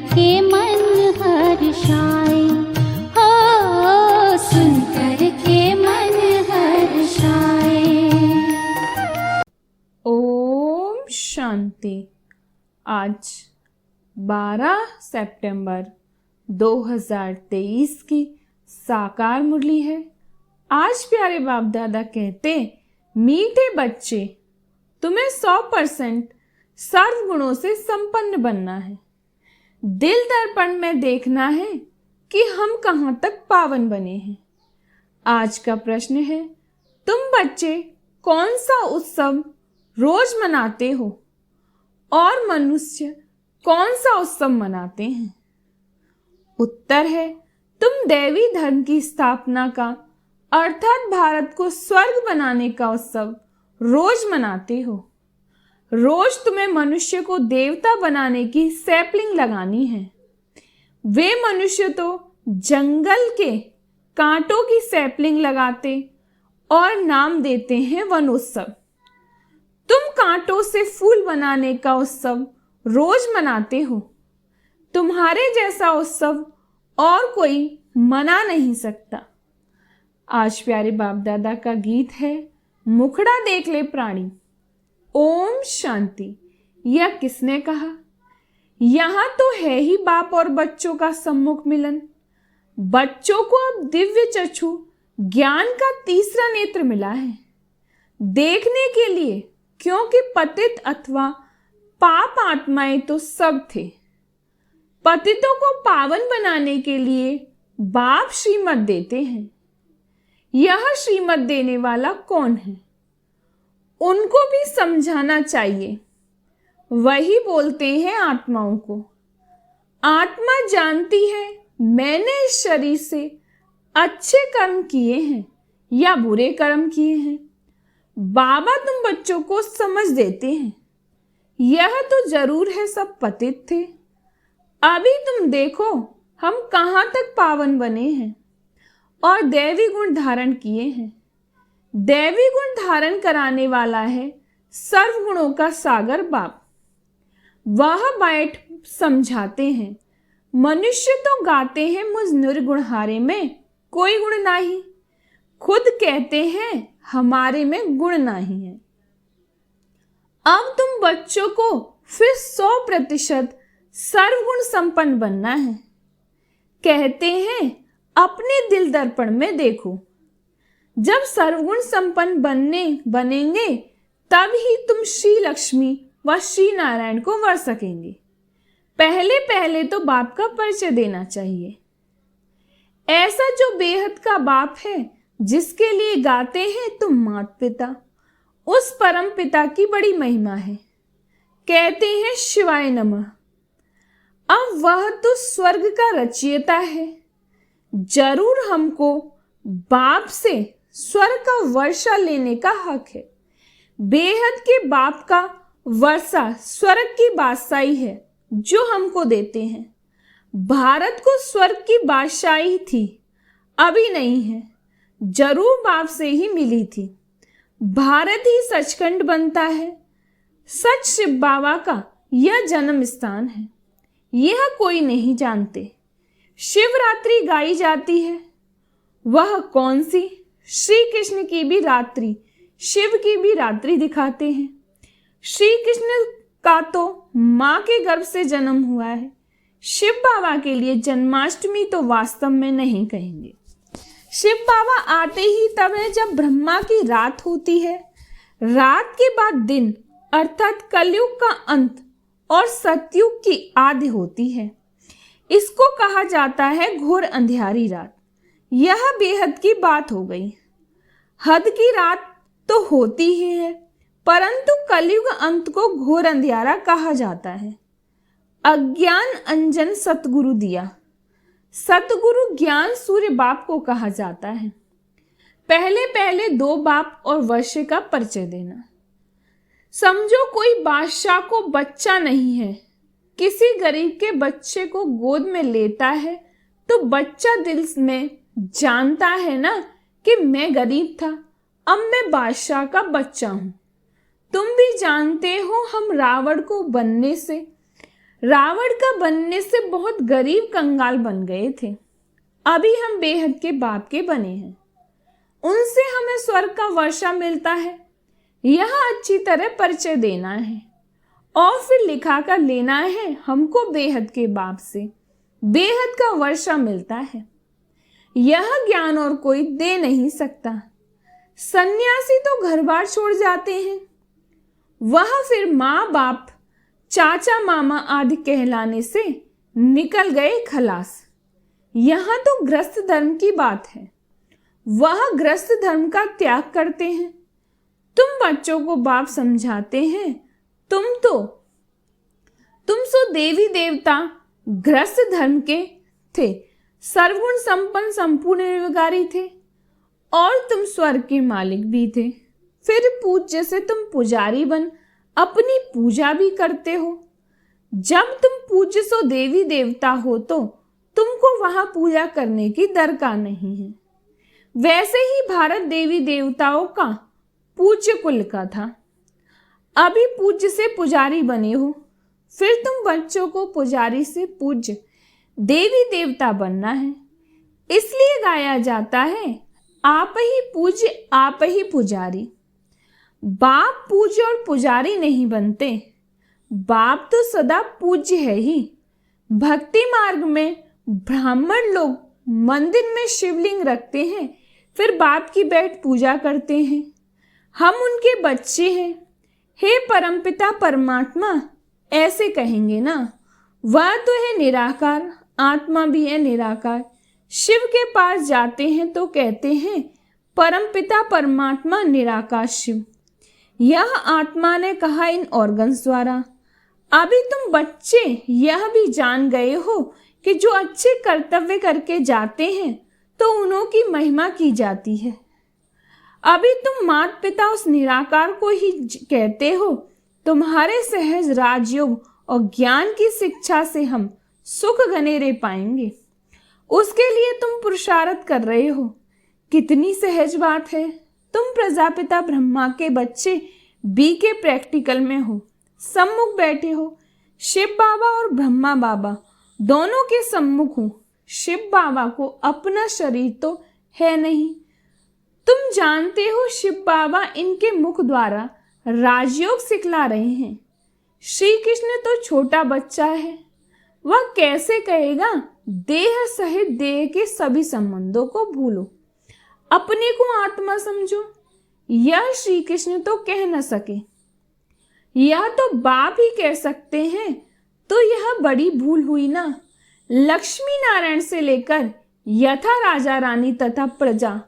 के मन हर्षाए, हो सुनकर के मन हर्षाए। ओम शांति। आज 12 सितंबर 2023 की साकार मुरली है। आज प्यारे बाप दादा कहते, मीठे बच्चे, तुम्हें 100% सर्वगुणों से संपन्न बनना है। दिल दर्पण में देखना है कि हम कहाँ तक पावन बने हैं। आज का प्रश्न है, तुम बच्चे कौन सा उत्सव रोज मनाते हो और मनुष्य कौन सा उत्सव मनाते हैं? उत्तर है, तुम दैवी धर्म की स्थापना का अर्थात भारत को स्वर्ग बनाने का उत्सव रोज मनाते हो। रोज तुम्हें मनुष्य को देवता बनाने की सैपलिंग लगानी है। वे मनुष्य तो जंगल के कांटों की सैपलिंग लगाते और नाम देते हैं वनोत्सव। तुम कांटों से फूल बनाने का उत्सव रोज मनाते हो। तुम्हारे जैसा उत्सव और कोई मना नहीं सकता। आज प्यारे बाप दादा का गीत है, मुखड़ा देख ले प्राणी। ओम शांति। यह किसने कहा? यहाँ तो है ही बाप और बच्चों का सम्मुख मिलन। बच्चों को अब दिव्य चक्षु ज्ञान का तीसरा नेत्र मिला है, देखने के लिए, क्योंकि पतित अथवा पाप आत्माएं तो सब थे। पतितों को पावन बनाने के लिए बाप श्रीमत देते हैं। यह श्रीमत देने वाला कौन है? उनको भी समझाना चाहिए। वही बोलते हैं आत्माओं को। आत्मा जानती है मैंने इस शरीर से अच्छे कर्म किए हैं या बुरे कर्म किए हैं। बाबा तुम बच्चों को समझ देते हैं। यह तो जरूर है सब पतित थे। अभी तुम देखो हम कहाँ तक पावन बने हैं और दैवी गुण धारण किए हैं। दैवी गुण धारण कराने वाला है सर्वगुणों का सागर बाप। वह बैठ समझाते हैं। मनुष्य तो गाते हैं मुझ निर्गुणहारे में कोई गुण नहीं। खुद कहते हैं हमारे में गुण नहीं है। अब तुम बच्चों को फिर 100% सर्वगुण संपन्न बनना है। कहते हैं अपने दिल दर्पण में देखो। जब सर्वगुण संपन्न बनेंगे तब ही तुम श्री लक्ष्मी व श्री नारायण को वर सकेंगे। पहले तो बाप का परिचय देना चाहिए। ऐसा जो बेहद का बाप है जिसके लिए गाते हैं तुम माता पिता, उस परम पिता की बड़ी महिमा है। कहते हैं शिवाय नमः। अब वह तो स्वर्ग का रचयिता है। जरूर हमको बाप से स्वर्ग का वर्षा लेने का हक है। बेहद के बाप का वर्षा स्वर्ग की बादशाही है जो हमको देते हैं। भारत को स्वर्ग की बादशाही थी, अभी नहीं है, जरूर बाप से ही मिली थी। भारत ही सचखंड बनता है। सच शिव बाबा का यह जन्म स्थान है। यह कोई नहीं जानते। शिवरात्रि गाई जाती है। वह कौन सी? श्री कृष्ण की भी रात्रि, शिव की भी रात्रि दिखाते हैं। श्री कृष्ण का तो माँ के गर्भ से जन्म हुआ है। शिव बाबा के लिए जन्माष्टमी तो वास्तव में नहीं कहेंगे। शिव बाबा आते ही तब है जब ब्रह्मा की रात होती है। रात के बाद दिन अर्थात कलयुग का अंत और सतयुग की आदि होती है। इसको कहा जाता है घोर अंधियारी रात। यह बेहद की बात हो गई। हद की रात तो होती ही है, परंतु कलयुग अंत को घोर अंधियारा कहा जाता है। अज्ञान अंजन सतगुरु दिया। सतगुरु ज्ञान सूर्य बाप को कहा जाता है। पहले 2 बाप और वर्ष का परिचय देना। समझो कोई बादशाह को बच्चा नहीं है, किसी गरीब के बच्चे को गोद में लेता है तो बच्चा दिल में जानता है ना कि मैं गरीब था, अब मैं बादशाह का बच्चा हूं। तुम भी जानते हो हम रावण को बनने से रावण का बनने से बहुत गरीब कंगाल बन गए थे। अभी हम बेहद के बाप के बने हैं। उनसे हमें स्वर्ग का वर्षा मिलता है। यह अच्छी तरह परिचय देना है और फिर लिखा कर लेना है हमको बेहद के बाप से बेहद का वर्षा मिलता है। यह ज्ञान और कोई दे नहीं सकता। सन्यासी तो घर बार छोड़ जाते हैं, वह फिर माँ बाप चाचा मामा आदि कहलाने से निकल गए खलास। यहाँ तो गृहस्थ धर्म की बात है। वह गृहस्थ धर्म का त्याग करते हैं। तुम बच्चों को बाप समझाते हैं। तुम सो देवी देवता गृहस्थ धर्म के थे, सर्वगुण संपन्न संपूर्ण निर्विकारी थे और तुम स्वर्ग के मालिक भी थे। फिर पूज्य से तुम पुजारी बन अपनी पूजा भी करते हो। जब तुम पूज्य सो देवी देवता हो तो तुमको वहां पूजा करने की दरकार नहीं है। वैसे ही भारत देवी देवताओं का पूज्य कुल का था। अभी पूज्य से पुजारी बने हो, फिर तुम बच्चों को पुजारी से पूज्य देवी देवता बनना है। इसलिए गाया जाता है आप ही पूज्य आप ही पुजारी। बाप पूज्य और पुजारी नहीं बनते। बाप तो सदा पूज्य है ही। भक्ति मार्ग में ब्राह्मण लोग मंदिर में शिवलिंग रखते हैं, फिर बाप की बैठ पूजा करते हैं। हम उनके बच्चे हैं। हे परमपिता परमात्मा ऐसे कहेंगे ना। वह तो है निराकार, आत्मा भी है निराकार। शिव के पास जाते हैं तो कहते हैं परमपिता परमात्मा निराकार शिव। यह आत्मा ने कहा इन ऑर्गन्स द्वारा। अभी तुम बच्चे यह भी जान गए हो कि जो अच्छे कर्तव्य करके जाते हैं तो उन्हों की महिमा की जाती है। अभी तुम माता पिता उस निराकार को ही कहते हो। तुम्हारे सहज राजयोग और ज्ञान की शिक्षा से हम सुख घनेरे पाएंगे। उसके लिए तुम पुरुषार्थ कर रहे हो। कितनी सहज बात है। तुम प्रजापिता ब्रह्मा के बच्चे बी के प्रैक्टिकल में हो, सम्मुख बैठे हो। शिव बाबा और ब्रह्मा बाबा दोनों के सम्मुख हो। शिव बाबा को अपना शरीर तो है नहीं। तुम जानते हो शिव बाबा इनके मुख द्वारा राजयोग सिखला रहे हैं। श्री कृष्ण तो छोटा बच्चा है। वह कैसे कहेगा देह सहित देह के सभी संबंधों को भूलो, अपने को आत्मा समझो। यह श्री कृष्ण तो कह न सके। यह तो बाप ही कह सकते हैं, तो यह बड़ी भूल हुई ना। लक्ष्मी नारायण से लेकर यथा राजा रानी तथा प्रजा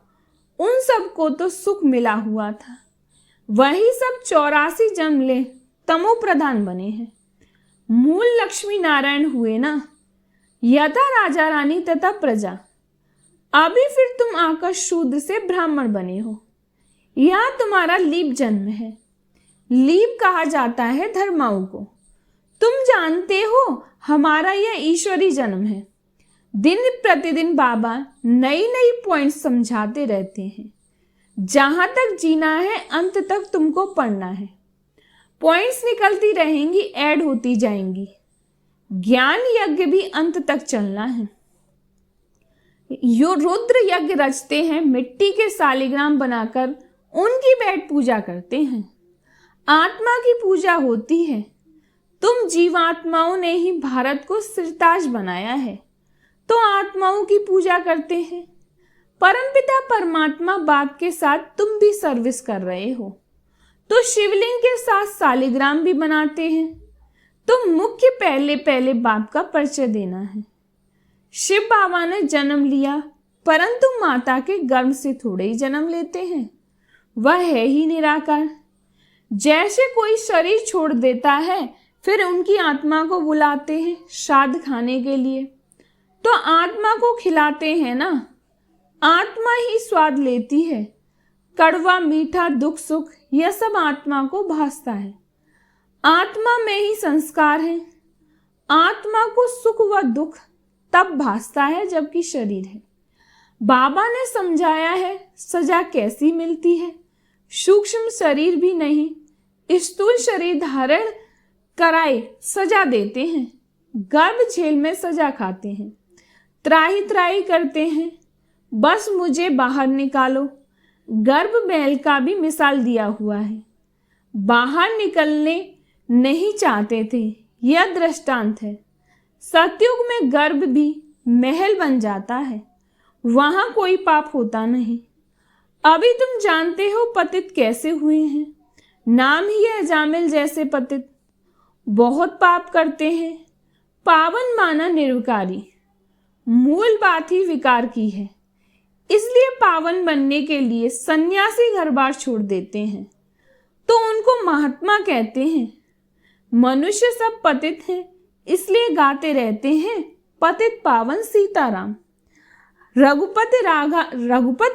उन सबको तो सुख मिला हुआ था। वही सब 84 जन्म ले तमो प्रधान बने हैं। मूल लक्ष्मी नारायण हुए ना, यथा राजा रानी तथा प्रजा। अभी फिर तुम आकर शूद्र से ब्राह्मण बने हो। यह तुम्हारा लीप जन्म है। लीप कहा जाता है धर्माओं को। तुम जानते हो हमारा यह ईश्वरी जन्म है। दिन प्रतिदिन बाबा नई नई पॉइंट्स समझाते रहते हैं। जहां तक जीना है अंत तक तुमको पढ़ना है। पॉइंट्स निकलती रहेंगी, ऐड होती जाएंगी। ज्ञान यज्ञ भी अंत तक चलना है। यो रुद्र यज्ञ रचते हैं, मिट्टी के सालिग्राम बनाकर उनकी बैठ पूजा करते हैं। आत्मा की पूजा होती है। तुम जीवात्माओं ने ही भारत को सिरताज बनाया है, तो आत्माओं की पूजा करते हैं। परमपिता परमात्मा बाप के साथ तुम भी सर्विस कर रहे हो, तो शिवलिंग के साथ सालिग्राम भी बनाते हैं। तो मुख्य पहले बाप का परिचय देना है। शिव बाबा ने जन्म लिया, परंतु माता के गर्भ से थोड़े ही जन्म लेते हैं। वह है ही निराकार। जैसे कोई शरीर छोड़ देता है, फिर उनकी आत्मा को बुलाते हैं श्राद्ध खाने के लिए, तो आत्मा को खिलाते हैं ना। आत्मा ही स्वाद लेती है। कड़वा मीठा दुख सुख यह सब आत्मा को भासता है। आत्मा में ही संस्कार है। आत्मा को सुख व दुख तब भासता है जबकि शरीर है। बाबा ने समझाया है सजा कैसी मिलती है। सूक्ष्म शरीर भी नहीं, स्थूल शरीर धारण कराए सजा देते हैं। गर्भ झेल में सजा खाते हैं, त्राही त्राही करते हैं, बस मुझे बाहर निकालो। गर्भ बैल का भी मिसाल दिया हुआ है, बाहर निकलने नहीं चाहते थे। यह दृष्टांत है। सतयुग में गर्भ भी महल बन जाता है, वहां कोई पाप होता नहीं। अभी तुम जानते हो पतित कैसे हुए हैं, नाम ही है जामिल जैसे पतित। बहुत पाप करते हैं, पावन माना निर्विकारी। मूल बात ही विकार की है, इसलिए पावन बनने के लिए सन्यासी घर बार छोड़ देते हैं, तो उनको महात्मा कहते हैं। मनुष्य सब पतित हैं, इसलिए गाते रहते हैं पतित पावन सीताराम। रघुपति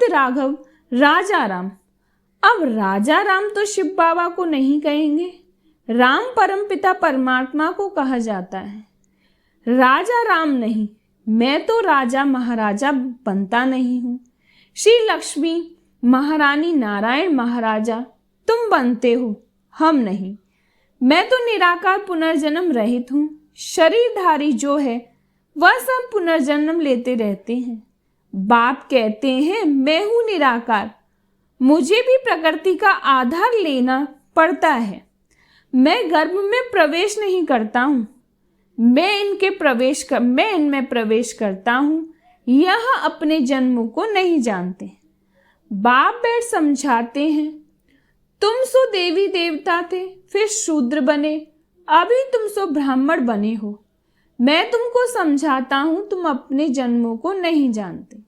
राघव राजा राम। अब राजा राम तो शिव बाबा को नहीं कहेंगे, राम परमपिता परमात्मा को कहा जाता है। राजा राम नहीं, मैं तो राजा महाराजा बनता नहीं हूँ। श्री लक्ष्मी महारानी नारायण महाराजा तुम बनते हो, हम नहीं। मैं तो निराकार पुनर्जन्म रहित हूँ। शरीरधारी जो है वह सब पुनर्जन्म लेते रहते हैं। बाप कहते हैं मैं हूँ निराकार, मुझे भी प्रकृति का आधार लेना पड़ता है। मैं गर्भ में प्रवेश नहीं करता हूँ, मैं इनमें प्रवेश करता हूँ। यह अपने जन्मों को नहीं जानते। बाप बैठ समझाते हैं, तुम सो देवी देवता थे, फिर शूद्र बने, अभी तुम सो ब्राह्मण बने हो। मैं तुमको समझाता हूँ, तुम अपने जन्मों को नहीं जानते।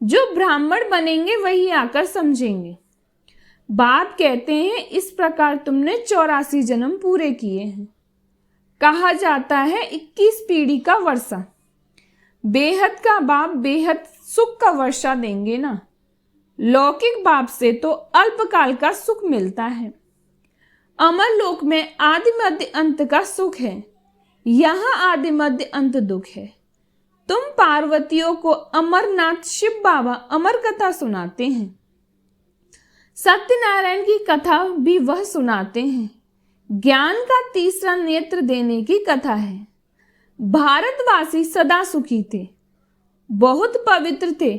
जो ब्राह्मण बनेंगे वही आकर समझेंगे। बाप कहते हैं इस प्रकार तुमने 84 जन्म पूरे किए हैं। कहा जाता है 21 पीढ़ी का वर्षा। बेहद का बाप बेहद सुख का वर्षा देंगे ना। लौकिक बाप से तो अल्पकाल का सुख मिलता है। अमर लोक में आदि मध्य अंत का सुख है, यहाँ आदि मध्य अंत दुख है। तुम पार्वतियों को अमरनाथ शिव बाबा अमर कथा सुनाते हैं, सत्यनारायण की कथा भी वह सुनाते हैं। ज्ञान का तीसरा नेत्र देने की कथा है। भारतवासी सदा सुखी थे, बहुत पवित्र थे।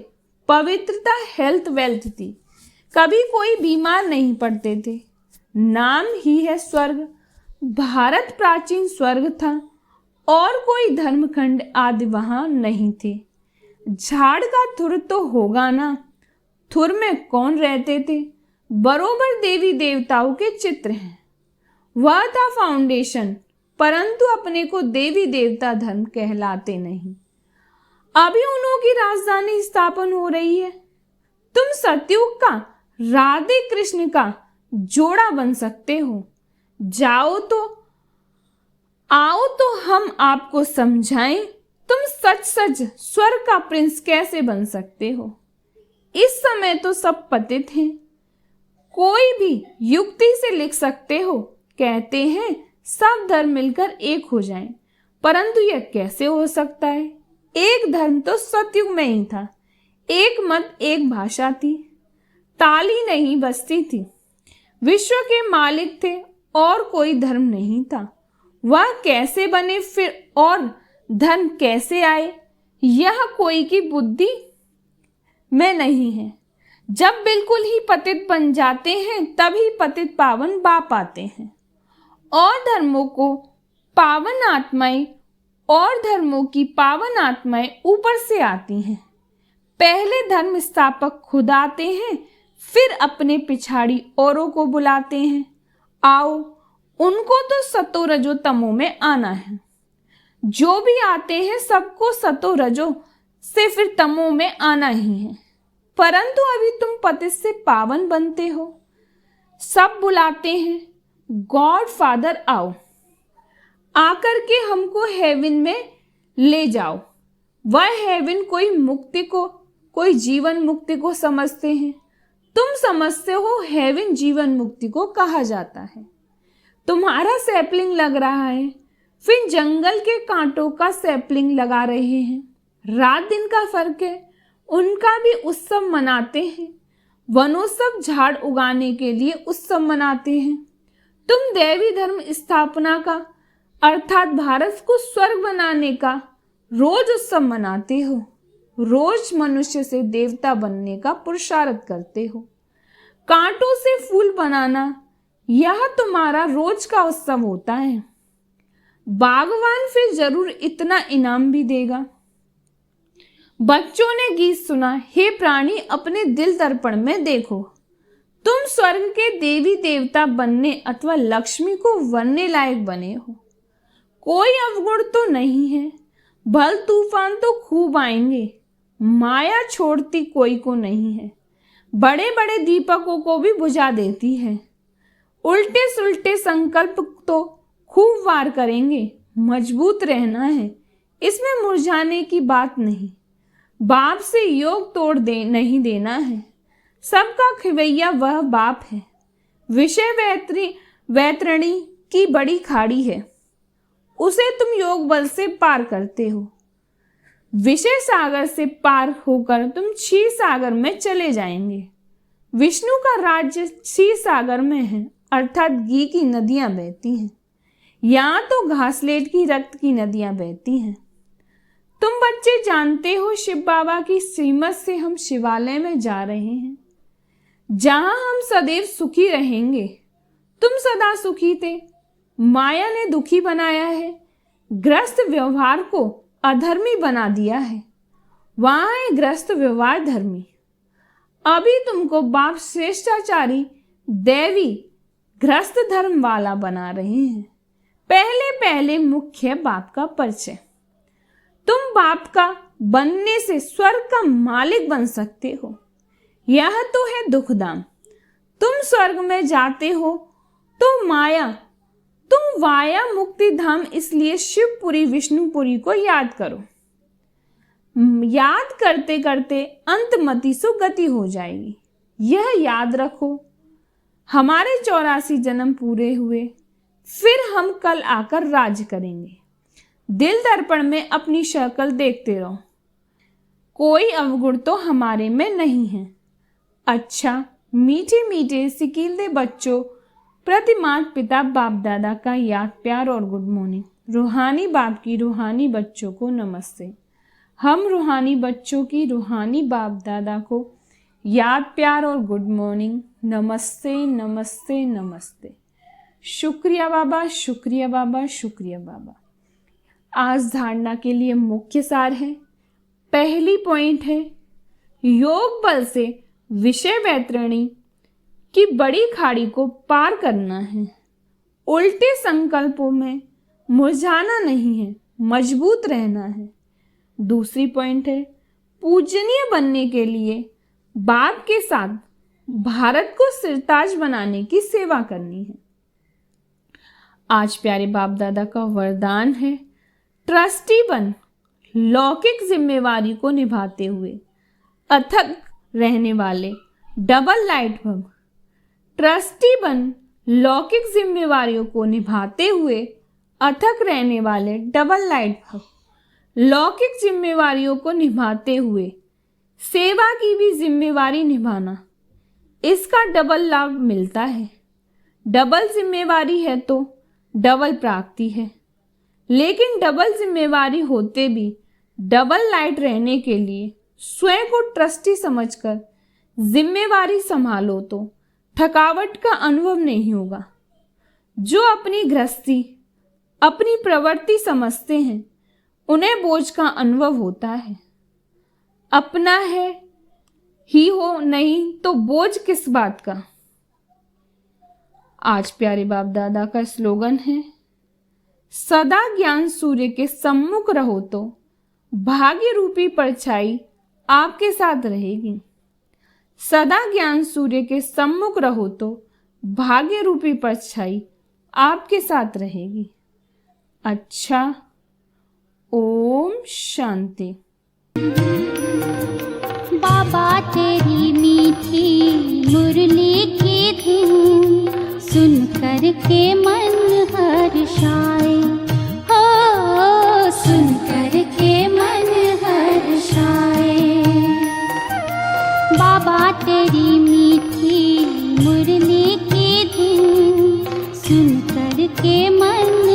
पवित्रता हेल्थ वेल्थ थी, कभी कोई बीमार नहीं पड़ते थे। नाम ही है स्वर्ग। भारत प्राचीन स्वर्ग था और कोई धर्मखंड आदि वहां नहीं थे। झाड़ का थुर तो होगा ना, थुर में कौन रहते थे? बरोबर देवी देवताओं के चित्र हैं। वह था फाउंडेशन, परंतु अपने को देवी देवता धर्म कहलाते नहीं। अभी उन्हों की राजधानी स्थापन हो रही है। तुम सतयुग का राधे कृष्ण का जोड़ा बन सकते हो। आओ तो हम आपको समझाएं, तुम सच सच स्वर्ग का प्रिंस कैसे बन सकते हो। इस समय तो सब पतित हैं, कोई भी युक्ति से लिख सकते हो। कहते हैं सब धर्म मिलकर एक हो जाएं, परंतु यह कैसे हो सकता है? एक धर्म तो सतयुग में ही था, एक मत एक भाषा थी, ताली नहीं बजती थी, विश्व के मालिक थे और कोई धर्म नहीं था। वह कैसे बने फिर और धर्म कैसे आए? यह कोई की बुद्धि में नहीं है। जब बिल्कुल ही पतित बन जाते हैं तभी पतित पावन बाप आते हैं और धर्मों की पावन आत्माएं ऊपर से आती हैं। पहले धर्म स्थापक खुद आते हैं, फिर अपने पिछाड़ी औरों को बुलाते हैं। आओ, उनको तो सतो रजो तमो में आना है। जो भी आते हैं सबको सतो रजो से फिर तमो में आना ही है। परंतु अभी तुम पतित से पावन बनते हो। सब बुलाते हैं, गॉड फादर आओ, आकर के हमको हेवन में ले जाओ। वह हेवन कोई जीवन मुक्ति को समझते हैं। तुम समझते हो हेवन जीवन मुक्ति को कहा जाता है। तुम्हारा सैपलिंग लग रहा है, फिर जंगल के कांटों का सैपलिंग लगा रहे हैं। रात दिन का फर्क है, उनका भी उत्सव मनाते हैं। वनोत्सव झाड़ उगाने के लिए उत्सव मनाते हैं। तुम देवी धर्म स्थापना का अर्थात भारत को स्वर्ग बनाने का रोज उत्सव मनाते हो, रोज मनुष्य से देवता बनने का पुरुषार्थ करते हो। कांटों से फूल बनाना यह तुम्हारा रोज का उत्सव होता है। बागवान फिर जरूर इतना इनाम भी देगा। बच्चों ने गीत सुना, हे प्राणी अपने दिल दर्पण में देखो, तुम स्वर्ग के देवी देवता बनने अथवा लक्ष्मी को वरने लायक बने हो। कोई अवगुण तो नहीं है, भल तूफान तो खूब आएंगे, माया छोड़ती कोई को नहीं है, बड़े बड़े दीपकों को भी बुझा देती है। उल्टे सुल्टे संकल्प तो खूब वार करेंगे, मजबूत रहना है, इसमें मुरझाने की बात नहीं। बाप से योग तोड़ नहीं देना है, सबका खिवैया वह बाप है। विषय वैतरणी की बड़ी खाड़ी है, उसे तुम योग बल से पार करते हो। विषय सागर से पार होकर तुम क्षीर सागर में चले जाएंगे। विष्णु का राज्य क्षीर सागर में है, अर्थात घी की नदियां बहती हैं। यहाँ तो घासलेट की रक्त की नदियां बहती हैं। तुम बच्चे जानते हो शिव बाबा की श्रीमत से हम शिवालय में जा रहे हैं, जहां हम सदैव सुखी रहेंगे। तुम सदा सुखी थे, माया ने दुखी बनाया है, ग्रस्त व्यवहार को अधर्मी बना दिया है, वहां है ग्रस्त व्यवहार धर्मी। अभी तुमको बाप श्रेष्ठाचारी दैवी ग्रस्त धर्म वाला बना रहे हैं। पहले पहले मुख्य बाप का परिचय। तुम बाप का बनने से स्वर्ग का मालिक बन सकते हो, यह तो है दुखधाम। तुम स्वर्ग में जाते हो तो तुम वाया मुक्ति धाम, इसलिए शिवपुरी विष्णुपुरी को याद करो। याद करते करते अंतमति सुगति हो जाएगी। यह याद रखो, हमारे 84 जन्म पूरे हुए, फिर हम कल आकर राज करेंगे। दिल दर्पण में अपनी शक्ल देखते रहो, कोई अवगुण तो हमारे में नहीं है। अच्छा, मीठे मीठे सिकीले बच्चों प्रति माता पिता बाप दादा का याद प्यार और गुड मॉर्निंग। रूहानी बाप की रूहानी बच्चों को नमस्ते। हम रूहानी बच्चों की रूहानी बाप दादा को याद प्यार और गुड मॉर्निंग, नमस्ते नमस्ते नमस्ते। शुक्रिया बाबा, शुक्रिया बाबा, शुक्रिया बाबा। आज धारणा के लिए मुख्य सार है। पहली पॉइंट है, योग बल से विषय वैतरणी की बड़ी खाड़ी को पार करना है। उल्टे संकल्पों में मुरझाना नहीं है, मजबूत रहना है। दूसरी पॉइंट है, पूजनीय बनने के लिए बाप के साथ भारत को सिरताज बनाने की सेवा करनी है। आज प्यारे बाप दादा का वरदान है, ट्रस्टी बन लौकिक जिम्मेवारी को निभाते हुए अथक रहने वाले डबल लाइट भव। ट्रस्टी बन लौकिक जिम्मेवारियों को निभाते हुए अथक रहने वाले डबल लाइट भव। लौकिक जिम्मेवारियों को निभाते हुए सेवा की भी जिम्मेवारी निभाना, इसका डबल लाभ मिलता है। डबल जिम्मेवारी है तो डबल प्राप्ति है, लेकिन डबल जिम्मेवारी होते भी डबल लाइट रहने के लिए स्वयं को ट्रस्टी समझकर जिम्मेवारी संभालो तो थकावट का अनुभव नहीं होगा। जो अपनी गृहस्थी अपनी प्रवृत्ति समझते हैं, उन्हें बोझ का अनुभव होता है। अपना है ही हो, नहीं तो बोझ किस बात का। आज प्यारे बाप दादा का स्लोगन है, सदा ज्ञान सूर्य के सम्मुख रहो तो भाग्य रूपी परछाई आपके साथ रहेगी। सदा ज्ञान सूर्य के सम्मुख रहो तो भाग्य रूपी परछाई आपके साथ रहेगी। अच्छा, ओम शांति। बाबा तेरी मीठी मुरली की धुन सुन कर के मन हर्षाए, हो सुन कर के मन हर्षाए। बाबा तेरी मीठी मुरली की धुन सुन कर के मन